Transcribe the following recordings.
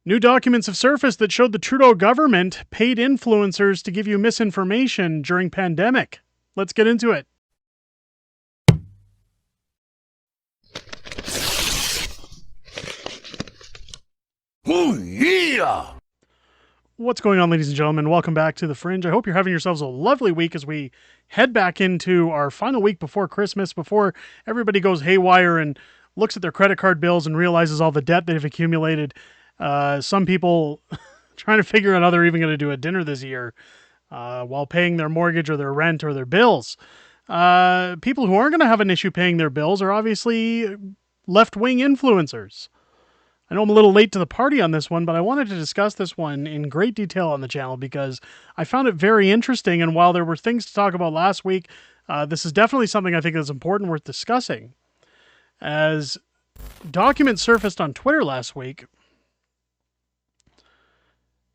New documents have surfaced that showed the Trudeau government paid influencers to give you misinformation during pandemic. Let's get into it. Oh, yeah! What's going on, ladies and gentlemen? Welcome back to The Fringe. I hope you're having yourselves a lovely week as we head back into our final week before Christmas, before everybody goes haywire and looks at their credit card bills and realizes all the debt they've accumulated. Some people trying to figure out how they're even going to do a dinner this year while paying their mortgage or their rent or their bills. People who aren't going to have an issue paying their bills are obviously left-wing influencers. I know I'm a little late to the party on this one, but I wanted to discuss this one in great detail on the channel because I found it very interesting. And while there were things to talk about last week, this is definitely something I think is important, worth discussing. As documents surfaced on Twitter last week,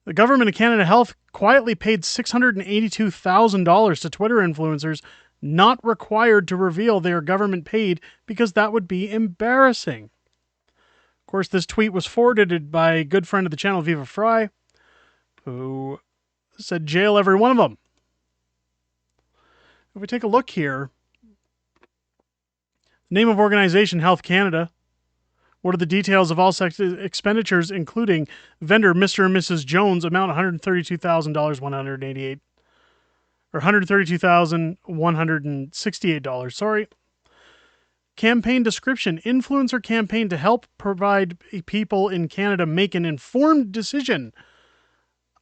the government of Canada Health quietly paid $682,000 to Twitter influencers not required to reveal they are government paid because that would be embarrassing. Of course, this tweet was forwarded by a good friend of the channel, Viva Fry, who said, jail every one of them. If we take a look here, name of organization, Health Canada. What are the details of all expenditures, including vendor Mr. and Mrs. Jones, amount $132,188, or $132,168, sorry. Campaign description, influencer campaign to help provide people in Canada make an informed decision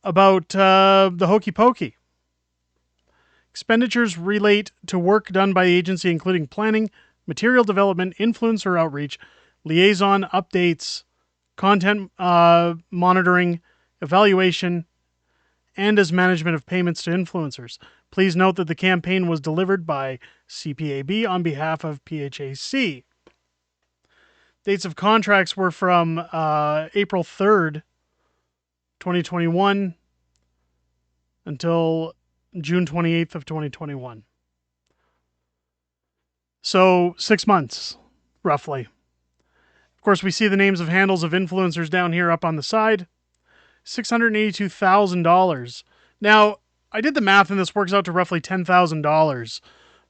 about the hokey pokey. Expenditures relate to work done by the agency, including planning, material development, influencer outreach, liaison updates, content monitoring, evaluation, and as management of payments to influencers. Please note that the campaign was delivered by CPAB on behalf of PHAC. Dates of contracts were from April 3rd, 2021 until June 28th of 2021. So 6 months, roughly. Of course, we see the names of handles of influencers down here up on the side. $682,000. Now, I did the math and this works out to roughly $10,000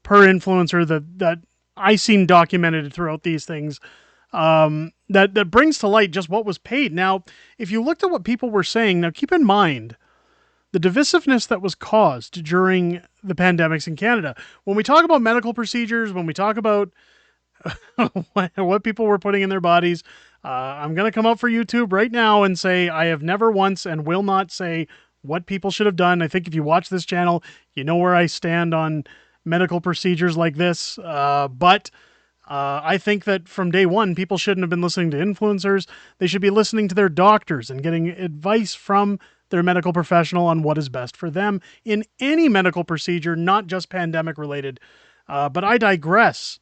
per influencer that I seen documented throughout these things. That brings to light just what was paid. Now, if you looked at what people were saying, now keep in mind the divisiveness that was caused during the pandemics in Canada. When we talk about medical procedures, when we talk about what people were putting in their bodies, I'm going to come up for YouTube right now and say I have never once and will not say what people should have done. I think if you watch this channel, you know where I stand on medical procedures like this. But I think that from day one, people shouldn't have been listening to influencers. They should be listening to their doctors and getting advice from their medical professional on what is best for them in any medical procedure, not just pandemic related. But I digress.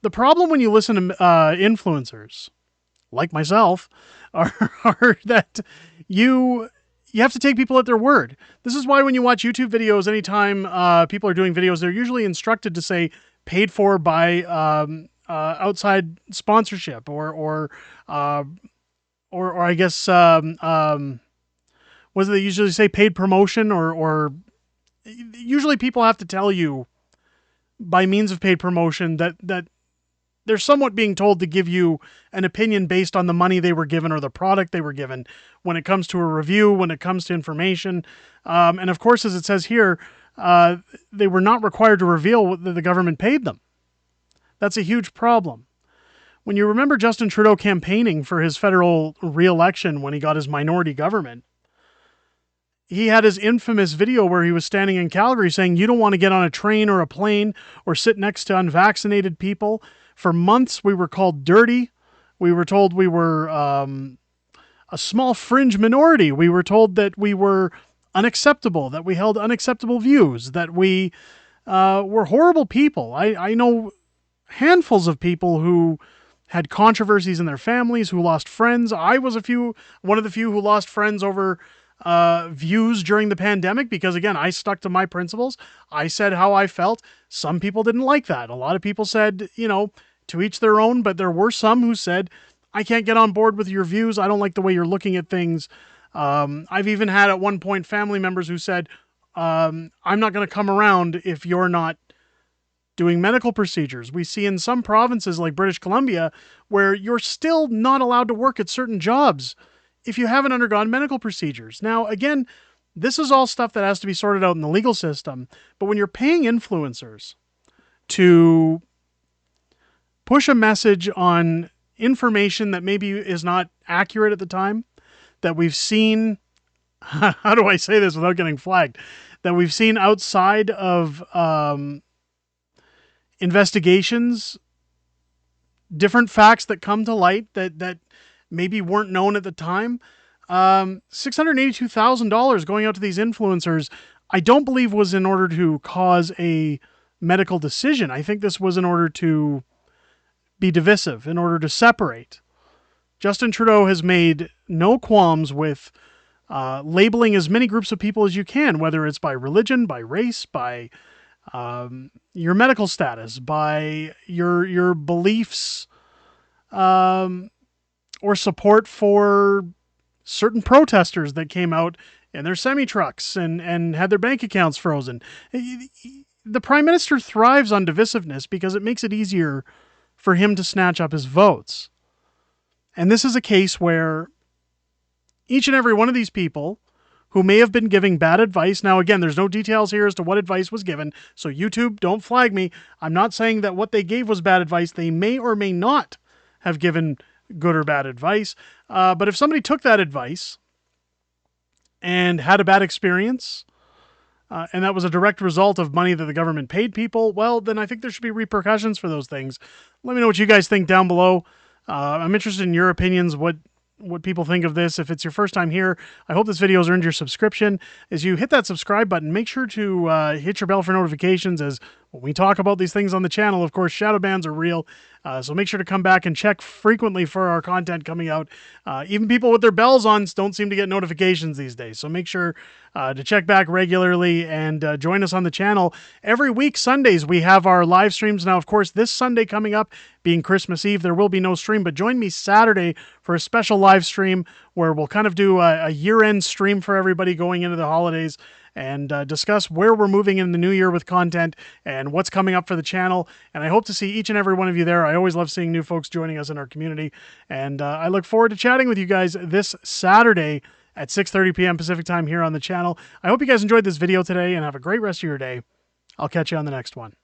The problem when you listen to influencers, like myself, are that you have to take people at their word. This is why when you watch YouTube videos, anytime people are doing videos, they're usually instructed to say paid for by outside sponsorship or I guess what do they usually say, paid promotion or usually people have to tell you by means of paid promotion that they're somewhat being told to give you an opinion based on the money they were given or the product they were given when it comes to a review, when it comes to information. And of course, as it says here, they were not required to reveal what the government paid them. That's a huge problem. When you remember Justin Trudeau campaigning for his federal re-election when he got his minority government, he had his infamous video where he was standing in Calgary saying, you don't want to get on a train or a plane or sit next to unvaccinated people. For months, we were called dirty. We were told we were a small fringe minority. We were told that we were unacceptable, that we held unacceptable views, that we were horrible people. I know handfuls of people who had controversies in their families, who lost friends. I was one of the few who lost friends over views during the pandemic because, again, I stuck to my principles. I said how I felt. Some people didn't like that. A lot of people said, to each their own, but there were some who said, I can't get on board with your views. I don't like the way you're looking at things. I've even had at one point family members who said, I'm not going to come around if you're not doing medical procedures. We see in some provinces like British Columbia where you're still not allowed to work at certain jobs if you haven't undergone medical procedures. Now, again, this is all stuff that has to be sorted out in the legal system. But when you're paying influencers to push a message on information that maybe is not accurate at the time, that we've seen, how do I say this without getting flagged? That we've seen outside of investigations, different facts that come to light that maybe weren't known at the time. $682,000 going out to these influencers, I don't believe was in order to cause a medical decision. I think this was in order to be divisive, in order to separate. Justin Trudeau has made no qualms with labeling as many groups of people as you can, whether it's by religion, by race, by your medical status, by your beliefs, or support for certain protesters that came out in their semi-trucks and had their bank accounts frozen. The Prime Minister thrives on divisiveness because it makes it easier for him to snatch up his votes. And this is a case where each and every one of these people who may have been giving bad advice. Now, again, there's no details here as to what advice was given. So YouTube, don't flag me. I'm not saying that what they gave was bad advice. They may or may not have given good or bad advice. But if somebody took that advice and had a bad experience, and that was a direct result of money that the government paid people, well, then I think there should be repercussions for those things. Let me know what you guys think down below. I'm interested in your opinions, what people think of this. If it's your first time here, I hope this video has earned your subscription. As you hit that subscribe button, make sure to hit your bell for notifications, as when we talk about these things on the channel, of course, shadow bans are real. So make sure to come back and check frequently for our content coming out. Even people with their bells on don't seem to get notifications these days. So make sure to check back regularly and join us on the channel. Every week, Sundays, we have our live streams. Now, of course, this Sunday coming up, being Christmas Eve, there will be no stream, but join me Saturday for a special live stream where we'll kind of do a year-end stream for everybody going into the holidays and discuss where we're moving in the new year with content and what's coming up for the channel. And I hope to see each and every one of you there. I always love seeing new folks joining us in our community. And I look forward to chatting with you guys this Saturday at 6:30 p.m. Pacific time here on the channel. I hope you guys enjoyed this video today and have a great rest of your day. I'll catch you on the next one.